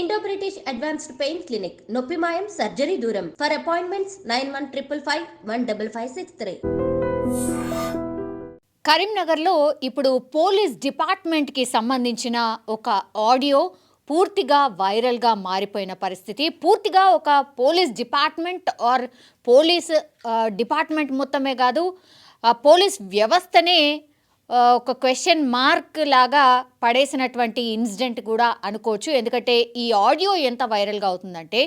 Indo British advanced pain clinic నొప్పి మాయం surgery దూరం. For appointments 9155515563. కరీంనగర్లో ఇప్పుడు పోలీస్ డిపార్ట్మెంట్కి సంబంధించిన ఒక ఆడియో పూర్తిగా వైరల్గా మారిపోయిన పరిస్థితి. పూర్తిగా ఒక police department or police department మొత్తమే కాదు, పోలీస్ వ్యవస్థనే ఒక క్వశ్చన్ మార్క్ లాగా పడేసినటువంటి ఇన్సిడెంట్ కూడా అనుకోవచ్చు. ఎందుకంటే ఈ ఆడియో ఎంత వైరల్గా అవుతుందంటే,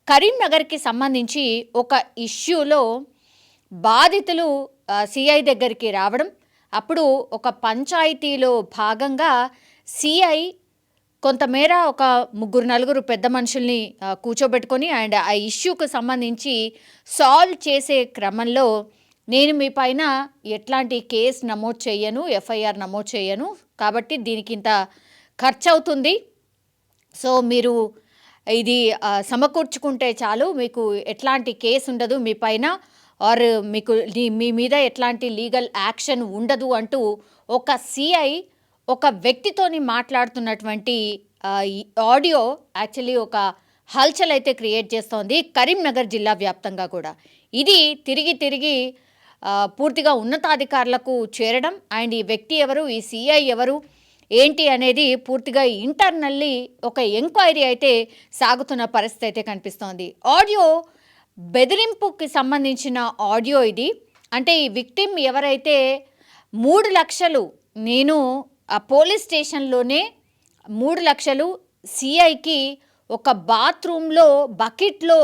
కరీంనగర్కి సంబంధించి ఒక ఇష్యూలో బాధితులు సిఐ దగ్గరికి రావడం, అప్పుడు ఒక పంచాయతీలో భాగంగా సిఐ కొంతమేర ఒక 3-4 పెద్ద మనుషుల్ని కూర్చోబెట్టుకొని అండ్ ఆ ఇష్యూకు సంబంధించి సాల్వ్ చేసే క్రమంలో నేను మీ పైన ఎట్లాంటి కేసు నమోదు చేయను, ఎఫ్ఐఆర్ నమోదు చేయను, కాబట్టి దీనికి ఇంత ఖర్చు అవుతుంది, సో మీరు ఇది సమకూర్చుకుంటే చాలు, మీకు ఎట్లాంటి కేసు ఉండదు మీ పైన, ఆర్ మీకు మీ మీద ఎట్లాంటి లీగల్ యాక్షన్ ఉండదు అంటూ ఒక సిఐ ఒక వ్యక్తితోని మాట్లాడుతున్నటువంటి ఆడియో యాక్చువల్లీ ఒక హల్చల్ అయితే క్రియేట్ చేస్తోంది కరీంనగర్ జిల్లా వ్యాప్తంగా కూడా. ఇది తిరిగి పూర్తిగా ఉన్నతాధికారులకు చేరడం అండ్ ఈ వ్యక్తి ఎవరు, ఈ సిఐ ఎవరు ఏంటి అనేది పూర్తిగా ఇంటర్నల్లీ ఒక ఎంక్వైరీ అయితే సాగుతున్న పరిస్థితి అయితే కనిపిస్తోంది. ఆడియో బెదిరింపుకి సంబంధించిన ఆడియో ఇది. అంటే ఈ విక్టిమ్ ఎవరైతే 3 లక్షలు నేను ఆ పోలీస్ స్టేషన్లోనే 3 లక్షలు సిఐకి ఒక బాత్రూంలో బకెట్లో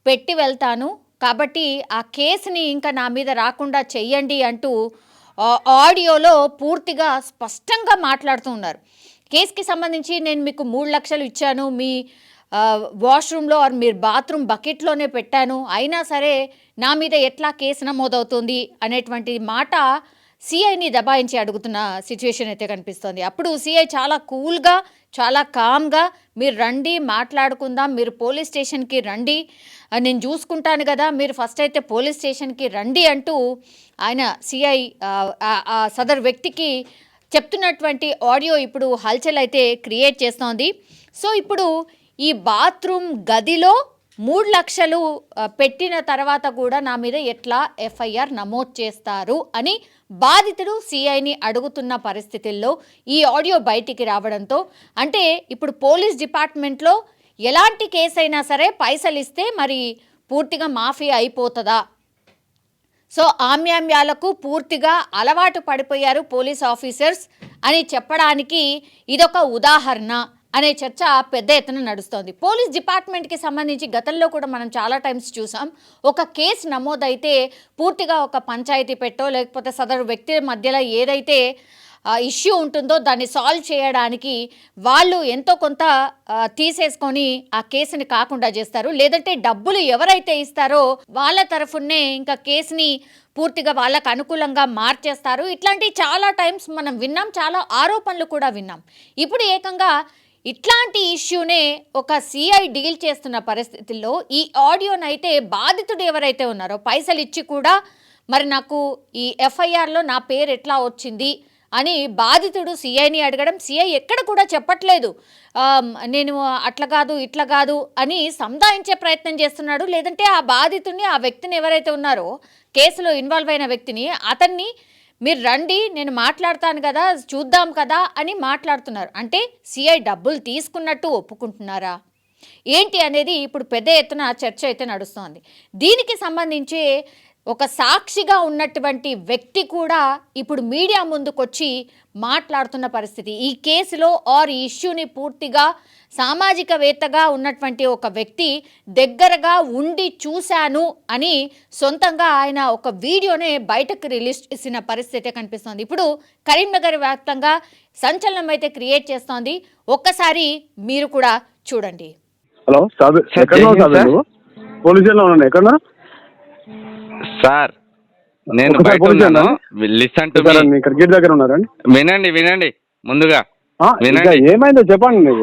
పెట్టి వెళ్తాను, కాబట్టి ఆ కేసుని ఇంకా నా మీద రాకుండా చెయ్యండి అంటూ ఆడియోలో పూర్తిగా స్పష్టంగా మాట్లాడుతూ ఉన్నారు. కేసుకి సంబంధించి నేను మీకు 3 లక్షలు ఇచ్చాను, మీ వాష్రూమ్లో ఆర్ మీరు బాత్రూమ్ బకెట్లోనే పెట్టాను, అయినా సరే నా మీద ఎట్లా కేసు నమోదవుతుంది అనేటువంటి మాట సిఐని దబాయించి అడుగుతున్న సిచ్యువేషన్ అయితే కనిపిస్తోంది. అప్పుడు సిఐ చాలా కూల్గా, చాలా కామ్గా, మీరు రండి మాట్లాడుకుందాం, మీరు పోలీస్ స్టేషన్కి రండి, నేను చూసుకుంటాను కదా, మీరు ఫస్ట్ అయితే పోలీస్ స్టేషన్కి రండి అంటూ ఆయన సిఐ సదర్ వ్యక్తికి చెప్తున్నటువంటి ఆడియో ఇప్పుడు హల్చల్ అయితే క్రియేట్ చేస్తోంది. సో ఇప్పుడు ఈ బాత్రూమ్ గదిలో 3 లక్షలు పెట్టిన తర్వాత కూడా నా మీద ఎట్లా ఎఫ్ఐఆర్ నమోదు చేస్తారు అని బాధితుడు సిఐని అడుగుతున్న పరిస్థితుల్లో ఈ ఆడియో బయటికి రావడంతో, అంటే ఇప్పుడు పోలీస్ డిపార్ట్మెంట్లో ఎలాంటి కేసు అయినా సరే పైసలు ఇస్తే మరి పూర్తిగా మాఫీ అయిపోతుందా? సో ఆమ్యామ్యాలకు పూర్తిగా అలవాటు పడిపోయారు పోలీస్ ఆఫీసర్స్ అని చెప్పడానికి ఇదొక ఉదాహరణ అనే చర్చ పెద్ద ఎత్తున నడుస్తోంది. పోలీస్ డిపార్ట్మెంట్కి సంబంధించి గతంలో కూడా మనం చాలా టైమ్స్ చూసాం, ఒక కేసు నమోదైతే పూర్తిగా ఒక పంచాయతీ పెట్టో లేకపోతే సదరు వ్యక్తి మధ్యలో ఏదైతే ఇష్యూ ఉంటుందో దాన్ని సాల్వ్ చేయడానికి వాళ్ళు ఎంతో కొంత తీసేసుకొని ఆ కేసుని కాకుండా చేస్తారు, లేదంటే డబ్బులు ఎవరైతే ఇస్తారో వాళ్ళ తరఫునే ఇంకా కేసుని పూర్తిగా వాళ్ళకు అనుకూలంగా మార్చేస్తారు. ఇట్లాంటి చాలా టైమ్స్ మనం విన్నాం, చాలా ఆరోపణలు కూడా విన్నాం. ఇప్పుడు ఏకంగా ఇట్లాంటి ఇష్యూనే ఒక సిఐ డీల్ చేస్తున్న పరిస్థితుల్లో ఈ ఆడియోనైతే బాధితుడు ఎవరైతే ఉన్నారో పైసలు ఇచ్చి కూడా మరి నాకు ఈ ఎఫ్ఐఆర్లో నా పేరు ఎట్లా వచ్చింది అని బాధితుడు సిఐని అడగడం, సిఐ ఎక్కడ కూడా చెప్పట్లేదు నేను అట్లా కాదు ఇట్లా కాదు అని సంధాయించే ప్రయత్నం చేస్తున్నాడు, లేదంటే ఆ బాధితుడిని, ఆ వ్యక్తిని ఎవరైతే ఉన్నారో కేసులో ఇన్వాల్వ్ అయిన వ్యక్తిని, అతన్ని మీరు రండి నేను మాట్లాడతాను కదా, చూద్దాం కదా అని మాట్లాడుతున్నారు. అంటే సిఐ డబ్బులు తీసుకున్నట్టు ఒప్పుకుంటున్నారా ఏంటి అనేది ఇప్పుడు పెద్ద ఎత్తున చర్చ అయితే నడుస్తోంది. దీనికి సంబంధించి ఒక సాక్షిగా ఉన్నటువంటి వ్యక్తి కూడా ఇప్పుడు మీడియా ముందుకొచ్చి మాట్లాడుతున్న పరిస్థితి. ఈ కేసులో ఆర్ ఈ ఇష్యూని పూర్తిగా సామాజికవేత్తగా ఉన్నటువంటి ఒక వ్యక్తి దగ్గరగా ఉండి చూశాను అని సొంతంగా ఆయన ఒక వీడియోనే బయటకు రిలీజ్ చేసిన పరిస్థితి కనిపిస్తోంది. ఇప్పుడు కరీంనగర్ వ్యాప్తంగా సంచలనం అయితే క్రియేట్ చేస్తోంది. ఒక్కసారి మీరు కూడా చూడండి. హలో సార్, నేను బయట ఉన్నాను. Listen to me. గేట్ దగ్గర ఉన్నారండి. వినండి ముందుగా ఏమైందో చెప్పండి.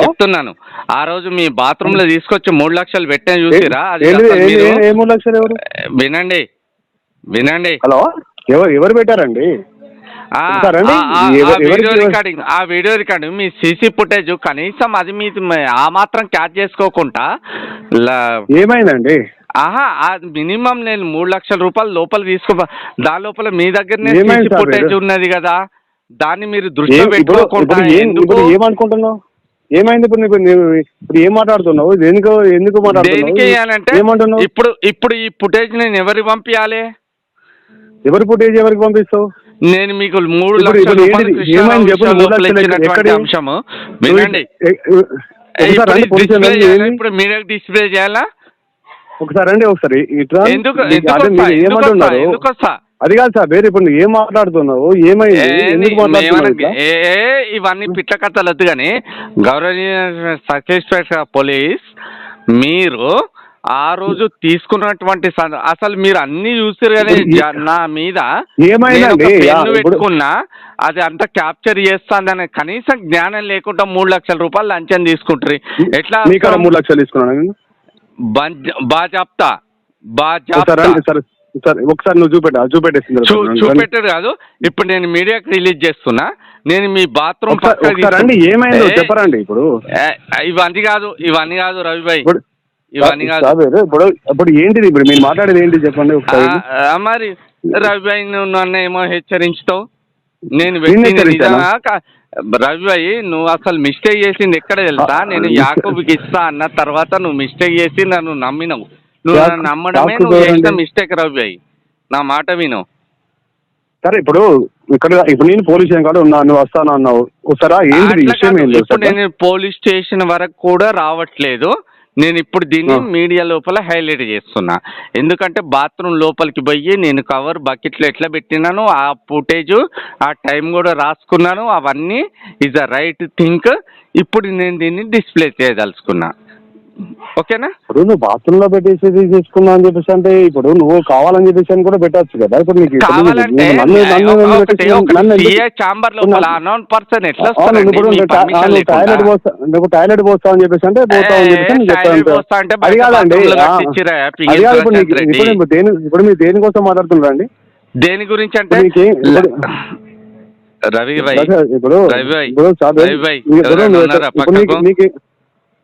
చెప్తున్నాను. ఆ రోజు మీ బాత్రూమ్ లో తీసుకొచ్చి 3 లక్షలు పెట్టే చూసిరా? 3 లక్షలు ఎవరు? వినండి. హలో, ఎవరు పెట్టారండి? ఆ వీడియో రికార్డింగ్ మీ సీసీ ఫుటేజ్ కనీసం అది మీది ఆ మాత్రం క్యాచ్ చేసుకోకుండా ఏమైందండి? మినిమం నేను 3 లక్షల రూపాయలు లోపల దాని లోపల మీ దగ్గరనే సీసీ ఫుటేజ్ ఉన్నది కదా, దాన్ని మీరు దృష్టిలో పెట్టుకోకుండా ఏమనుకుంటున్నావు? ఏమైంది ఇప్పుడు ఏం మాట్లాడుతున్నావు? ఎందుకు మాట్లాడుతున్నావు? ఇప్పుడు ఈ ఫుటేజ్ నేను ఎవరికి పంపించాలి? ఎవరి ఫుటేజ్ ఎవరికి పంపిస్తావు? నేను మీకు 3 లక్షల రూపాయలు అంశము వినండి. ఇప్పుడు మీరే డిస్ప్లే చేయాలా? ఒకసారి అండి, ఒకసారి ఎందుకు అది కాదు సార్, వేరే ఇప్పుడు ఏం మాట్లాడుతున్నావు? ఏమైంది? ఇవన్నీ పిట్ల కథలు వద్దు కానీ గౌరవనీయ సబ్ ఇన్స్పెక్టర్ పోలీస్, మీరు ఆ రోజు తీసుకున్నటువంటి అసలు మీరు అన్ని చూసారు కానీ నా మీద పెన్ను పెట్టుకున్నా అది అంతా క్యాప్చర్ చేస్తాందని కనీసం జ్ఞానం లేకుండా 3 లక్షల రూపాయలు లంచం తీసుకుంటారు. ఎట్లా 3 లక్షలు తీసుకున్నాను? బాజాప్తా ఒకసారి నువ్వు చూపెట్టాడు కాదు. ఇప్పుడు నేను మీడియాకి రిలీజ్ చేస్తున్నా. నేను మీ బాత్రూమ్ ఏమైందో చెప్పరండి. ఇవన్నీ కాదు రవిభాయ్, ఇవన్నీ కాదు. ఇప్పుడు ఏంటిది? ఇప్పుడు మీరు మాట్లాడేది ఏంటి చెప్పండి ఒకసారి. మరి రవిభాయ్ నువ్వు నన్ను ఏమో హెచ్చరించుతావు. నేను రవిభాయ్ నువ్వు అసలు మిస్టేక్ చేసింది ఎక్కడ తెలుసా? నేను యాకూబ్కి ఇస్తా అన్న తర్వాత నువ్వు మిస్టేక్ చేసి నన్ను నమ్మినవు. నువ్వు నన్ను నమ్మడమే నువ్వు చేసిన మిస్టేక్ రవిభాయ్. నా మాట విను. సరే ఇప్పుడు నేను పోలీస్ స్టేషన్ కాడ ఉన్నా, నువ్వు వస్తాను అన్నావు. ఇప్పుడు నేను పోలీస్ స్టేషన్ వరకు కూడా రావట్లేదు. నేను ఇప్పుడు దీన్ని మీడియా లోపల హైలైట్ చేస్తున్నా. ఎందుకంటే బాత్రూమ్ లోపలికి పోయి నేను కవర్ బకెట్లో ఎట్లా పెట్టినాను, ఆ ఫుటేజ్ ఆ టైం కూడా రాసుకున్నాను. అవన్నీ ఈజ్ అ రైట్ థింక్. ఇప్పుడు నేను దీన్ని డిస్ప్లే చేయదలుచుకున్నా. ఓకేనా? ఇప్పుడు నువ్వు బాత్రూమ్ లో పెట్టేసి చేసుకున్నా అని చెప్పేసి అంటే ఇప్పుడు నువ్వు కావాలని చెప్పేసి అని కూడా పెట్టచ్చు కదా. ఇప్పుడు నీకు కావాలంటే చాంబర్ లోపల అన్నోన్ పర్సన్ ఎట్లా నువ్వు టాయిలెట్ పోస్తావు అని చెప్పేసి అంటే పోతావు అని చెప్పేసి అది కాదండి. ఇప్పుడు మీరు దేనికోసం మాట్లాడుతున్నారు అండి? దేని గురించి అంటే రవిభాయ్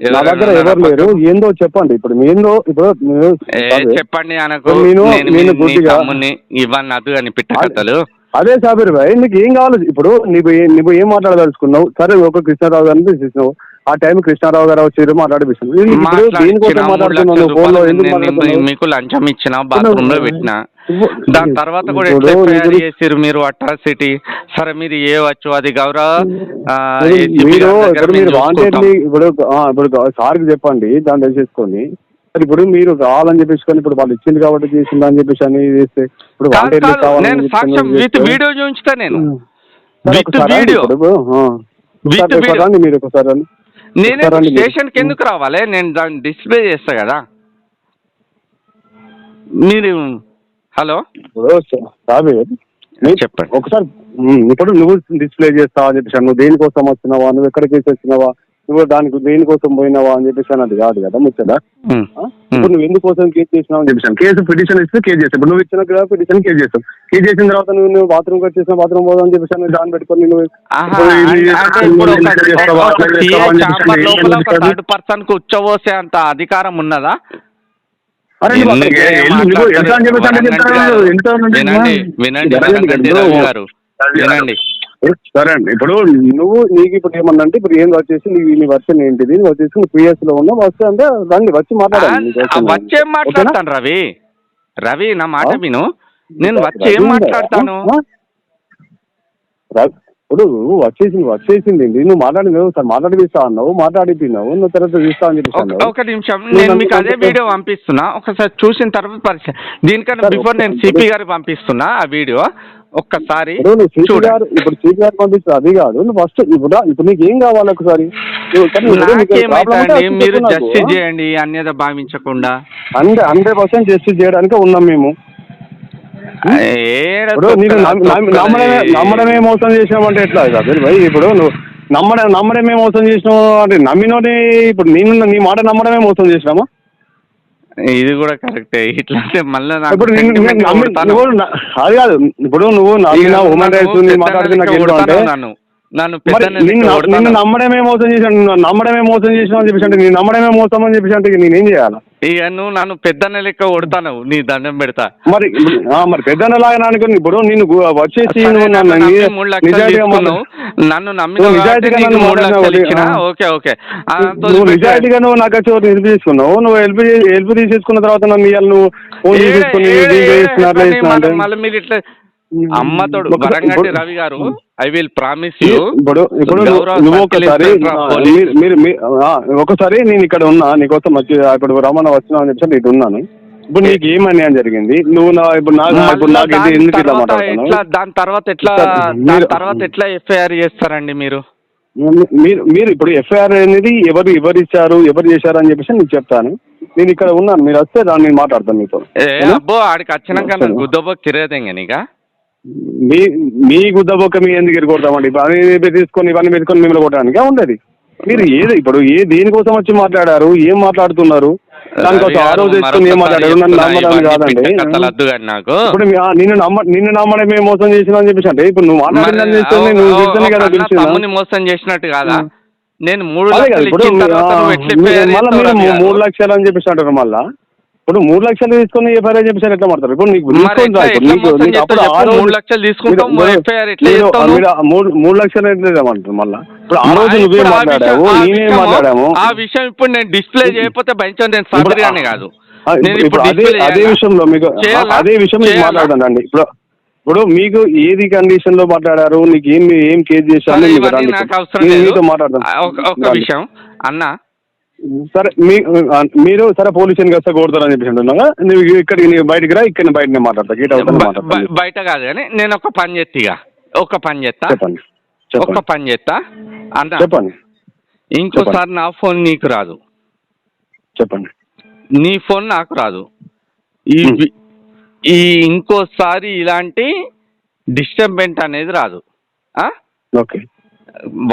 నా దగ్గర ఎవరు లేరు. ఏందో చెప్పండి. ఇప్పుడు చెప్పండి అనకు. ఇవన్నీ అదు అని పిట్ట కథలు. అదే సాబీర్ భాయ్, నీకు ఏం కావాలి? ఇప్పుడు నువ్వు ఏం మాట్లాడదలుచుకున్నావు? సరే, ఒక కృష్ణారావు గారిని తీసినావు. ఆ టైం కృష్ణారావు గారు వచ్చి మాట్లాడిపిస్తున్నావు. మీకు లంచం ఇచ్చిన బాత్రూమ్ లో పెట్టినా, దాని తర్వాత కూడా ఎట్లా ఎఫ్ఐఆర్ చేసిరు మీరు అట్రాసిటీ. సరే మీరు ఏవచ్చు అది గౌరవ ఇప్పుడు సార్కి చెప్పండి, దాన్ని తెలిసేసుకొని. ఇప్పుడు మీరు కావాలని చెప్పేసి ఇప్పుడు వాళ్ళు ఇచ్చింది కాబట్టి చేసింది అని చెప్పేసి అని చేస్తే ఇప్పుడు విత్ వీడియో చూపించుతా. నేను మీరు ఒకసారి నేను స్టేషన్కి ఎందుకు రావాలి? నేను దాన్ని డిస్ప్లే చేస్తా కదా. మీరు హలో చెప్పండి ఒకసారి. ఇప్పుడు నువ్వు డిస్ప్లే చేస్తావా అని చెప్పేసి నువ్వు దేనికోసం వచ్చినావా, నువ్వు ఎక్కడికి వచ్చినావా, నువ్వు దానికి దేనికోసం పోయినావా అని చెప్పేసి అది కాదు కదా ముచ్చట. ఇప్పుడు నువ్వు ఎందుకోసం కేసు చేసినావు అని చెప్పేసి కేసు పిటిషన్ ఇస్తే కేసు చేస్తావు. నువ్వు ఇచ్చిన పిటిషన్ కేసు చేస్తావు. కేసు చేసిన తర్వాత నువ్వు బాత్రూమ్ వచ్చేసిన బాత్రూమ్ పోదాం అని చెప్పేసి నువ్వు దాన్ని పెట్టుకొని నువ్వు థర్డ్ పర్సన్ కు ఉచ్చబోసే అంత అధికారం ఉన్నదా? వినండి. సరే అండి, ఇప్పుడు నీకు ఇప్పుడు ఏమన్నా అంటే ఇప్పుడు ఏం వచ్చేసి నీ వర్షన్ ఏంటిది వచ్చేసి నువ్వు పిఎస్ లో ఉన్నా వస్తే అంటే రండి వచ్చి మాట్లాడాలి. వచ్చేం మాట్లాడతాను రవి నా మాట విను. నేను వచ్చి ఏం మాట్లాడతాను? ఇప్పుడు వచ్చేసింది నువ్వు మాట్లాడినావు సార్, మాట్లాడిపిస్తా అన్నావు, మాట్లాడిపోయినావు, నువ్వు తర్వాత చూస్తా అని చెప్పి. ఒక నిమిషం, నేను మీకు అదే వీడియో పంపిస్తున్నా. ఒకసారి చూసిన తర్వాత పరిచయం. దీనికన్నా బిఫోర్ నేను సిపి గారికి పంపిస్తున్నా ఆ వీడియో. ఒక్కసారి ఇప్పుడు సిపి గారు పంపిస్తా అది కాదు. నువ్వు ఫస్ట్ ఇప్పుడు నీకు ఏం కావాలి ఒకసారి మీరు జస్టిస్ చేయండి అన్యత భావించకుండా. 100% జస్టిస్ చేయడానికి ఉన్నాం మేము. నమ్మడమే మోసం చేసినావు అంటే ఎట్లా భయ్? ఇప్పుడు నువ్వు నమ్మడమే మోసం చేసినావు అంటే నమ్మినోని ఇప్పుడు నీ మాట నమ్మడమే మోసం చేసినామా? ఇది కూడా కరెక్టే. ఇట్లా మళ్ళీ ఇప్పుడు అది కాదు, ఇప్పుడు నువ్వు హ్యూమన్ రైట్స్ మాట్లాడుతున్నా నన్ను నిన్ను నమ్మడమే మోసం చేశాను, నమ్మడమే మోసం చేసినా అని చెప్పేసి అంటే నేను నమ్మడమే మోసం అని చెప్పేసి అంటే నేనేం చేయాలి? ఇక నువ్వు నన్ను పెద్దన్న లెక్క కొడతాను, నీ దండం పెడతా. మరి పెద్దన్న లాగా అనుకుని ఇప్పుడు నేను వచ్చేసి నన్ను నమ్మిన ఓకే ఓకే నువ్వు నిజాయితీగా నువ్వు నాకు వచ్చి హెల్ప్ చేసుకున్నావు, నువ్వు హెల్ప్ తీసేసుకున్న తర్వాత నన్ను నువ్వు ఫోన్ చేసుకుని మళ్ళీ మీరు ఇట్లా అమ్మతోడు వరంగంటి రవి గారు, ఐ విల్ ప్రామిస్ యూ. ఇప్పుడు నువ్వు ఒకసారి నేను ఇక్కడ ఉన్నా నీకోసం వచ్చి ఇప్పుడు రమణ వచ్చినా అని చెప్పి ఇటు ఉన్నాను. ఇప్పుడు నీకు ఏం అన్యాయం జరిగింది? నువ్వు ఎందుకు ఇట్లా మాట్లాడుతున్నావు? దాని తర్వాత ఎట్లా ఎఫ్ఐఆర్ చేస్తారండి మీరు? మీరు ఇప్పుడు ఎఫ్ఐఆర్ అనేది ఎవరు ఇచ్చారు, ఎవరు చేశారు అని చెప్పేసి నీకు చెప్తాను. నేను ఇక్కడ ఉన్నాను, మీరు వస్తే దాన్ని నేను మాట్లాడతాను మీతో. అబ్బో ఆడికి వచ్చినాక గుద్దబో కిరేదంగా నీకా మీ గుద్దబొక్క మీ ఎందుకు ఎరుకొడతామండి? ఇవన్నీ పెట్టుకొని మిమ్మల్ని కొట్టడానికి ఉండదు. మీరు ఇప్పుడు దేనికోసం వచ్చి మాట్లాడారు, ఏం మాట్లాడుతున్నారు? దానికోసం ఆ రోజు తెచ్చుకుని ఏం మాట్లాడారు? నన్ను నమ్మడానికి కాదండి. ఇప్పుడు నిన్ను నమ్మడమే మోసం చేసిన అని చెప్పేసి అంటే ఇప్పుడు నువ్వు మాట్లాడిన మోసం చేసినట్టు కాదా? నేను 3 లక్షలు అని చెప్పేసి అంటారు. మళ్ళా ఇప్పుడు 3 లక్షలు తీసుకుని ఎఫ్ఐఆర్ చెప్పేసి ఎట్లా మాట్లాడతారు? ఇప్పుడు నీకు 3 లక్షలు తీసుకుంటాం 3 లక్షలు ఎట్లేమంటారు? మళ్ళా ఇప్పుడు ఆ రోజు నువ్వే మాట్లాడావు, నేనే మాట్లాడాము. ఆ విషయం ఇప్పుడు నేను డిస్ప్లే చేయకపోతే భయం నేను సాబిరిగానే కాదు. ఇప్పుడు అదే విషయంలో మీకు మాట్లాడతానండి. ఇప్పుడు మీకు ఏది కండిషన్ లో మాట్లాడారు, నీకు ఏం కేసు చేశారు మీతో మాట్లాడతాను. ఒక విషయం అన్న, సరే మీరు సరే పోలీస్ స్టేషన్కి వస్తే కొడతారని చెప్పేసి అంటున్నాగా, నువ్వు ఇక్కడికి బయటకు రా, ఇక్కడ బయటనే మాట్లాడతా. బయట కాదు కానీ నేను ఒక పని చేస్తా చెప్పండి అన్న, చెప్పండి. ఇంకోసారి నా ఫోన్ నీకు రాదు, చెప్పండి. నీ ఫోన్ నాకు రాదు. ఈ ఇంకోసారి ఇలాంటి డిస్టర్బెంట్ అనేది రాదు. ఓకే,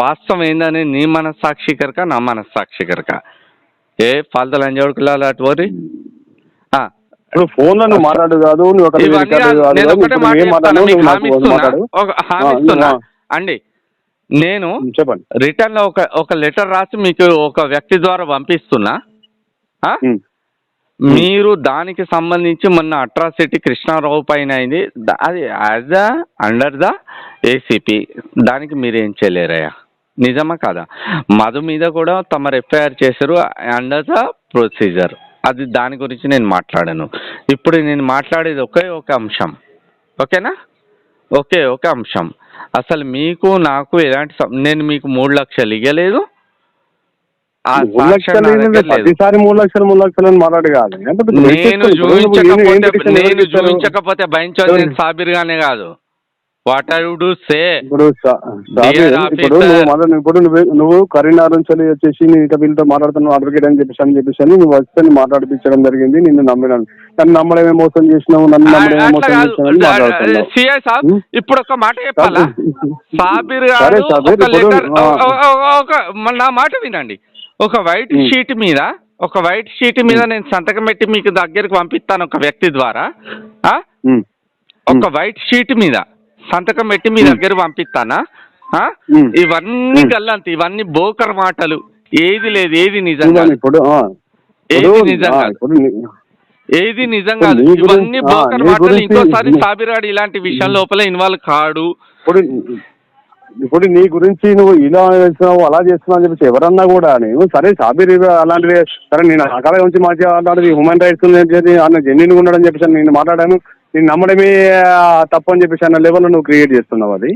వాస్తవం ఏందని నీ మనస్సాక్షికరక నా మనస్సాక్షికరక ఏ ఫాల్తలు అంజోడుకులాలి అటు వరి ఫోన్ లో మాట్లాడు కాదు. నేను ఒకటే హామీస్తున్నా అండి. నేను చెప్పండి రిటర్న్ లో ఒక లెటర్ రాసి మీకు ఒక వ్యక్తి ద్వారా పంపిస్తున్నా. మీరు దానికి సంబంధించి మొన్న అట్రాసిటీ కృష్ణారావు పైన అయింది, అది యాజ్ అండర్ ద ఏసీపీ, దానికి మీరేం చేయలేరయ్యా, నిజమా కాదా? మధు మీద కూడా తమరు ఎఫ్ఐఆర్ చేశారు అండర్ ద ప్రొసీజర్, అది దాని గురించి నేను మాట్లాడాను. ఇప్పుడు నేను మాట్లాడేది ఒకే ఒక అంశం, ఓకేనా? ఒకే ఒక అంశం. అసలు మీకు నాకు ఎలాంటి నేను మీకు 3 లక్షలు ఇవ్వలేదు. 3 లక్షలు ప్రతిసారి 3 లక్షలు మాట్లాడు కాదు. నేను చూపించకపోతే భయించదు, నేను సాబిర్గానే కాదు. వాట్ ఐ వుడ్ సే ఇప్పుడు నువ్వు కరీంనగర్ నుంచి వచ్చేసి వీళ్ళతో మాట్లాడుతున్నావు అడ్వకేట్ అని చెప్పేసి నువ్వు వస్తే మాట్లాడిపించడం జరిగింది. నిన్ను నమ్మినాను, నన్ను నమ్మడమే మోసం చేసినావు, నన్ను నమ్మడమే మోసం చేసినావు. ఇప్పుడు ఒక మాట చెప్పాలా సాబిర్ గారు, నా మాట వినండి. ఒక వైట్ షీట్ మీద నేను సంతకం పెట్టి మీకు దగ్గరికి పంపిస్తాను ఒక వ్యక్తి ద్వారా. ఒక వైట్ షీట్ మీద సంతకం పెట్టి మీ దగ్గర పంపిస్తానా? ఇవన్నీ గల్లంత, ఇవన్నీ బోకర్ మాటలు. ఏది లేదు, ఏది నిజంగా ఏది నిజం కాదు, ఇవన్నీ బోకర్ మాటలు. ఇంకోసారి సాబిరాడు ఇలాంటి విషయం లోపల ఇన్వాల్వ్ కాడు. ఇప్పుడు నీ గురించి నువ్వు ఇలా చేస్తున్నావు అలా చేస్తున్నావు అని చెప్పేసి ఎవరన్నా కూడా నేను సరే సాబిర్ అలాంటివి సరే నేను అక్కడ నుంచి మాట్లాడేది హ్యూమన్ రైట్స్ అన్న జెన్యున్ ఉండడం చెప్పేసి నేను మాట్లాడాను. నేను నమ్మడమే తప్పు అని చెప్పేసి అన్న లెవెల్ నువ్వు క్రియేట్ చేస్తున్నావు. అది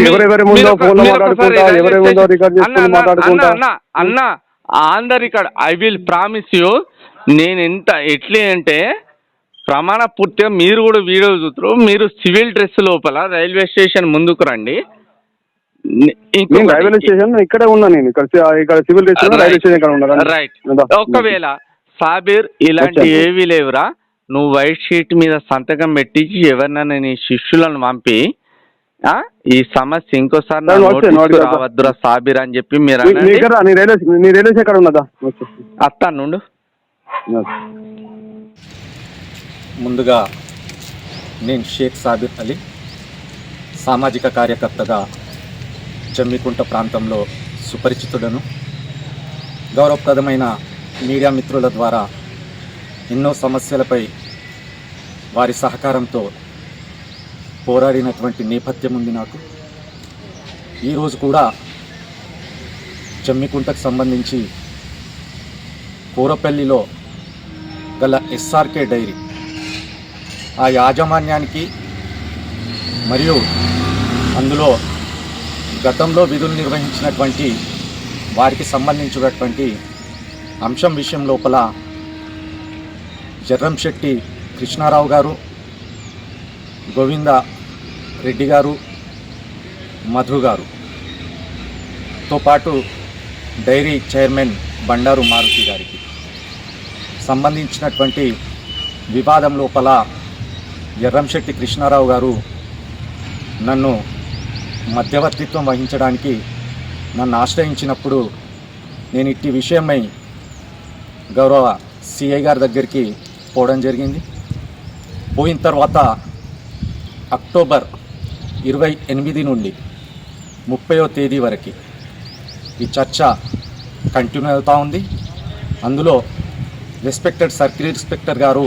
ఎవరెవరి ముందో ఫోన్ లో మాట్లాడుకుంటా, ఎవరెవరి ముందో రికార్డ్ చేసుకుని మాట్లాడుకుంటా అన్న on the record I will promise you. నేను ఎట్లా అంటే ప్రమాణ పూర్తిగా మీరు కూడా వీడియో చూస్తారు. మీరు సివిల్ డ్రెస్ లోపల రైల్వే స్టేషన్ ముందుకు రండి. రైల్వే స్టేషన్ ఇక్కడే ఉన్నా, నేను ఇక్కడ సివిల్ డ్రెస్ రైల్వే స్టేషన్ ఇక్కడ ఉన్నా. రైట్. ఒకవేళ సాబిర్ ఇలాంటి ఏవి లేవురా, నువ్వు వైట్ షీట్ మీద సంతకం పెట్టించి ఎవరినైనా నీ శిష్యులను పంపి ఈ సమస్య ఇంకోసారి నా నేను వచ్చాను, నోటీస్కు వాడికి రావద్దురా సాబిర్ అని చెప్పి మీరు నీ అనండి. ఇక్కడ నీ రైల్వేస్ ఎక్కడ ఉన్నదా? అత్తాను నుండు. ముందుగా నేను షేక్ సాబిర్ అలీ, సామాజిక కార్యకర్తగా జమ్మికుంట ప్రాంతంలో సుపరిచితుడను. గౌరవప్రదమైన మీడియా మిత్రుల ద్వారా ఎన్నో సమస్యలపై వారి సహకారంతో పోరాడినటువంటి నేపథ్యం ఉంది నాకు. ఈరోజు కూడా జమ్మికుంటకు సంబంధించి కూరపల్లిలో గల ఎస్ఆర్కే డైరీ ఆ యాజమాన్యానికి మరియు అందులో గతంలో విధులు నిర్వహించినటువంటి వారికి సంబంధించినటువంటి అంశం విషయం లోపల జర్రంశెట్టి కృష్ణారావు గారు, గోవింద రెడ్డి గారు, మధు గారుతో పాటు డైరీ చైర్మన్ బండారు మారుతి గారికి సంబంధించినటువంటి వివాదం లోపల ఎర్రంశెట్టి కృష్ణారావు గారు నన్ను మధ్యవర్తిత్వం వహించడానికి నన్ను ఆశ్రయించినప్పుడు నేను ఇట్టి విషయమై గౌరవ సిఐ గారి దగ్గరికి పోవడం జరిగింది. పోయిన తర్వాత అక్టోబర్ 28 నుండి 30వ తేదీ వరకు ఈ చర్చ కంటిన్యూ అవుతూ ఉంది. అందులో రెస్పెక్టెడ్ సర్కిల్ ఇన్స్పెక్టర్ గారు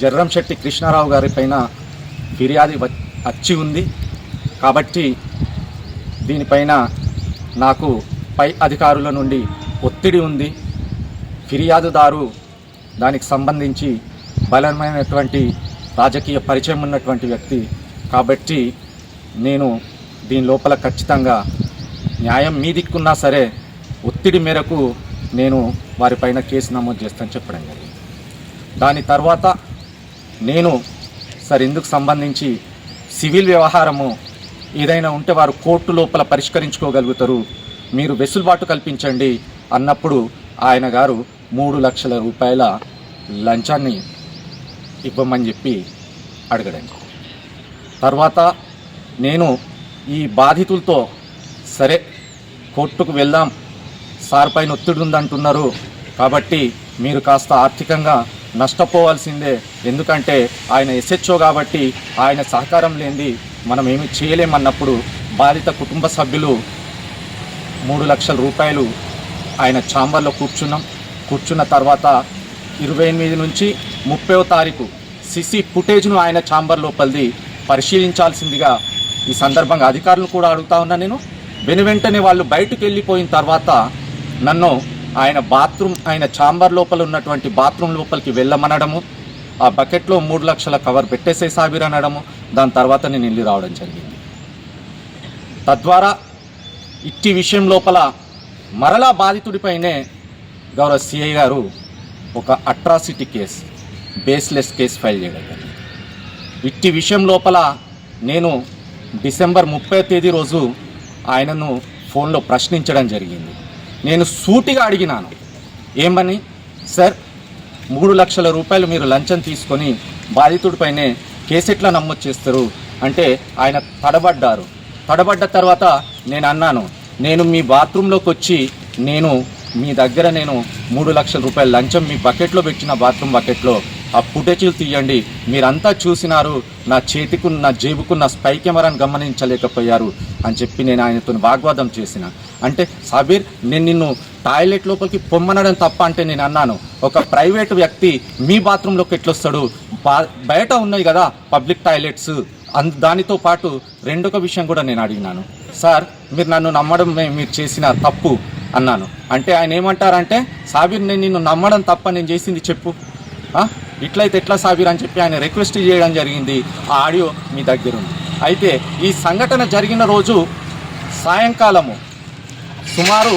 జర్రంశెట్టి కృష్ణారావు గారి పైన ఫిర్యాదు వచ్చి ఉంది కాబట్టి దీనిపైన నాకు పై అధికారుల నుండి ఒత్తిడి ఉంది. ఫిర్యాదుదారు దానికి సంబంధించి బలమైనటువంటి రాజకీయ పరిచయం ఉన్నటువంటి వ్యక్తి కాబట్టి నేను దీని లోపల ఖచ్చితంగా న్యాయం మీ దిక్కున్నా సరే ఒత్తిడి మేరకు నేను వారిపైన కేసు నమోదు చేస్తానని చెప్పడం జరిగింది. దాని తర్వాత నేను సార్ ఇందుకు సంబంధించి సివిల్ వ్యవహారము ఏదైనా ఉంటే వారు కోర్టు లోపల పరిష్కరించుకోగలుగుతారు, మీరు వెసులుబాటు కల్పించండి అన్నప్పుడు ఆయన గారు 3 లక్షల రూపాయల లంచాన్ని ఇవ్వమని చెప్పి అడగడం. తర్వాత నేను ఈ బాధితులతో సరే కోర్టుకు వెళ్దాం, సార్ పైన ఒత్తిడి ఉందంటున్నారు కాబట్టి మీరు కాస్త ఆర్థికంగా నష్టపోవాల్సిందే, ఎందుకంటే ఆయన ఎస్హెచ్ఓ కాబట్టి ఆయన సహకారం లేనిది మనం ఏమి చేయలేమన్నప్పుడు బాధిత కుటుంబ సభ్యులు 3 లక్షల రూపాయలు ఆయన ఛాంబర్లో కూర్చున్న తర్వాత 28 నుంచి 30వ తారీఖు సిసి ఫుటేజ్ను ఆయన ఛాంబర్ లోపలిది పరిశీలించాల్సిందిగా ఈ సందర్భంగా అధికారులను కూడా అడుగుతా ఉన్నా. నేను వెనువెంటనే వాళ్ళు బయటకు వెళ్ళిపోయిన తర్వాత నన్ను ఆయన ఛాంబర్ లోపల ఉన్నటువంటి బాత్రూమ్ లోపలికి వెళ్ళమనడము, ఆ బకెట్లో 3 లక్షల కవర్ పెట్టేసే సాబిర్ అనడము, దాని తర్వాత నేను వెళ్ళి రావడం జరిగింది. తద్వారా ఇట్టి విషయం లోపల మరలా బాధితుడిపైనే గౌరవ సిఐ గారు ఒక atrocity case, baseless case file చేయడం జరిగింది. ఇట్టి విషయం లోపల నేను డిసెంబర్ 30వ తేదీ రోజు ఆయనను ఫోన్లో ప్రశ్నించడం జరిగింది. నేను సూటిగా అడిగినాను, ఏమని సార్ 3 లక్షల రూపాయలు మీరు లంచం తీసుకొని బాధితుడిపైనే కేసు ఎట్లా నమోదు చేస్తారు అంటే ఆయన తడబడ్డ తర్వాత నేను అన్నాను, నేను మీ బాత్రూంలోకి వచ్చి మీ దగ్గర 3 లక్షల రూపాయల లంచం మీ బకెట్లో పెట్టిన బాత్రూమ్ బకెట్లో ఆ ఫుటేజీలు తీయండి, మీరంతా చూసినారు, నా జేబుకున్న స్పై కెమెరాను గమనించలేకపోయారు అని చెప్పి నేను ఆయనతో వాగ్వాదం చేసిన. అంటే సాబీర్, నేను నిన్ను టాయిలెట్ లోపలికి పొమ్మనడం తప్ప అంటే నేను అన్నాను, ఒక ప్రైవేటు వ్యక్తి మీ బాత్రూంలోకి ఎట్లొస్తాడు, బయట ఉన్నాయి కదా పబ్లిక్ టాయిలెట్స్, దానితో పాటు రెండొక విషయం కూడా నేను అడిగినాను, సార్ మీరు నన్ను నమ్మడం మీరు చేసిన తప్పు అన్నాను. అంటే ఆయన ఏమంటారంటే, సాబీర్ నేను నిన్ను నమ్మడం తప్ప నేను చేసింది చెప్పు, ఇట్లయితే ఎట్లా సాబీర్ అని చెప్పి ఆయన రిక్వెస్ట్ చేయడం జరిగింది. ఆ ఆడియో మీ దగ్గర ఉంది. అయితే ఈ సంఘటన జరిగిన రోజు సాయంకాలము సుమారు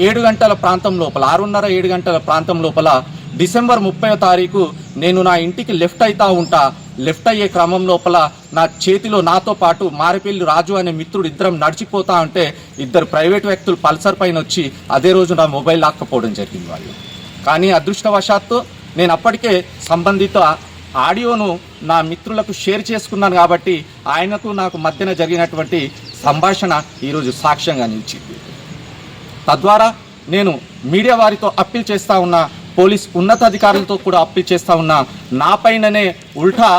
7 గంటల ప్రాంతం లోపల 6:30-7 గంటల ప్రాంతం లోపల డిసెంబర్ 30వ తారీఖు నేను నా ఇంటికి లెఫ్ట్ అయ్యే క్రమం లోపల నా చేతిలో నాతో పాటు మారిపల్లి రాజు అనే మిత్రుడు ఇద్దరం నడిచిపోతా ఉంటే 2 ప్రైవేట్ వ్యక్తులు పల్సర్ పైన వచ్చి అదే రోజు నా మొబైల్ లాక్కపోవడం జరిగింది వాళ్ళు. కానీ అదృష్టవశాత్తు నేను అప్పటికే సంబంధిత ఆడియోను నా మిత్రులకు షేర్ చేసుకున్నాను కాబట్టి ఆయనకు నాకు మధ్యన జరిగినటువంటి సంభాషణ ఈరోజు సాక్ష్యంగా నిలిచింది. తద్వారా నేను మీడియా వారితో అప్పీల్ చేస్తూ ఉన్నా, పోలీస్ ఉన్నతాధికారులతో కూడా అప్పీల్ చేస్తూ ఉన్నా, నా పైననే ఉల్టా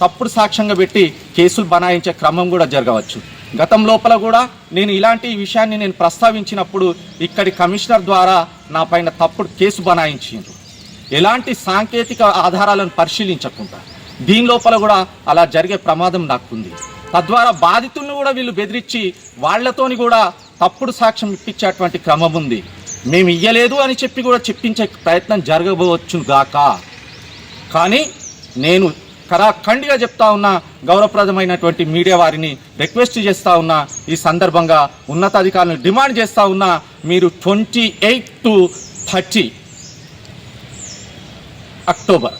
తప్పుడు సాక్ష్యంగా పెట్టి కేసులు బనాయించే క్రమం కూడా జరగవచ్చు. గతం లోపల కూడా నేను ఇలాంటి విషయాన్ని నేను ప్రస్తావించినప్పుడు ఇక్కడి కమిషనర్ ద్వారా నా పైన తప్పుడు కేసు బనాయించారు, ఎలాంటి సాంకేతిక ఆధారాలను పరిశీలించకుండా. దీని లోపల కూడా అలా జరిగే ప్రమాదం నాకుంది. తద్వారా బాధితులను కూడా వీళ్ళు బెదిరించి వాళ్లతోని కూడా తప్పుడు సాక్ష్యం ఇప్పించేటువంటి క్రమం ఉంది. మేము ఇయ్యలేదు అని చెప్పి కూడా చెప్పించే ప్రయత్నం జరగవచ్చు గాక. కానీ నేను ఖరాఖండిగా చెప్తా ఉన్నా, గౌరవప్రదమైనటువంటి మీడియా వారిని రిక్వెస్ట్ చేస్తూ ఉన్నా, ఈ సందర్భంగా ఉన్నతాధికారులను డిమాండ్ చేస్తూ ఉన్నా, మీరు 28 to 30 అక్టోబర్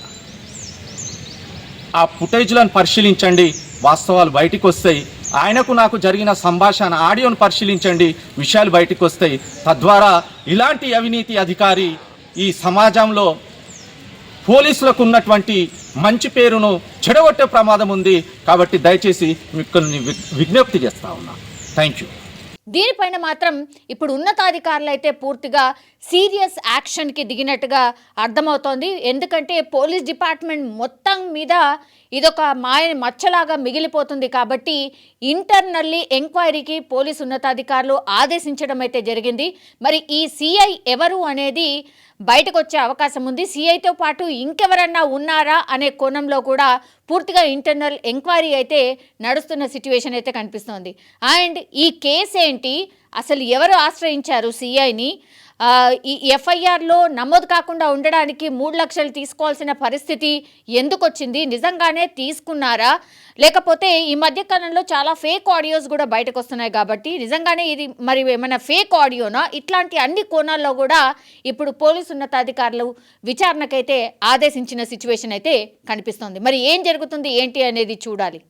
ఆ ఫుటేజ్లను పరిశీలించండి, వాస్తవాలు బయటికి వస్తాయి. ఆయనకు నాకు జరిగిన సంభాషణ ఆడియోను పరిశీలించండి, విషయాలు బయటికి వస్తాయి. తద్వారా ఇలాంటి అవినీతి అధికారి ఈ సమాజంలో పోలీసులకు ఉన్నటువంటి మంచి పేరును చెడగొట్టే ప్రమాదం ఉంది. కాబట్టి దయచేసి మీకు విజ్ఞప్తి చేస్తా ఉన్నా. Thank you. దీనిపైన మాత్రం ఇప్పుడు ఉన్నతాధికారులు అయితే పూర్తిగా సీరియస్ యాక్షన్కి దిగినట్టుగా అర్థమవుతోంది. ఎందుకంటే పోలీస్ డిపార్ట్మెంట్ మొత్తం మీద ఇదొక మచ్చలాగా మిగిలిపోతుంది. కాబట్టి ఇంటర్నల్లీ ఎంక్వైరీకి పోలీస్ ఉన్నతాధికారులు ఆదేశించడం అయితే జరిగింది. మరి ఈ సిఐ ఎవరు అనేది బయటకు వచ్చే అవకాశం ఉంది. సిఐతో పాటు ఇంకెవరన్నా ఉన్నారా అనే కోణంలో కూడా పూర్తిగా ఇంటర్నల్ ఎంక్వైరీ అయితే నడుస్తున్న సిచ్యువేషన్ అయితే కనిపిస్తోంది. అండ్ ఈ కేసు ఏంటి, అసలు ఎవరు ఆశ్రయించారు సిఐని, ఈ ఎఫ్ఐఆర్లో నమోదు కాకుండా ఉండడానికి 3 లక్షలు తీసుకోవాల్సిన పరిస్థితి ఎందుకు వచ్చింది, నిజంగానే తీసుకున్నారా, లేకపోతే ఈ మధ్యకాలంలో చాలా ఫేక్ ఆడియోస్ కూడా బయటకు వస్తున్నాయి కాబట్టి నిజంగానే ఇది మరి ఏమైనా ఫేక్ ఆడియోనా, ఇట్లాంటి అన్ని కోణాల్లో కూడా ఇప్పుడు పోలీసు ఉన్నతాధికారులు విచారణకైతే ఆదేశించిన సిచ్యువేషన్ అయితే కనిపిస్తోంది. మరి ఏం జరుగుతుంది ఏంటి అనేది చూడాలి.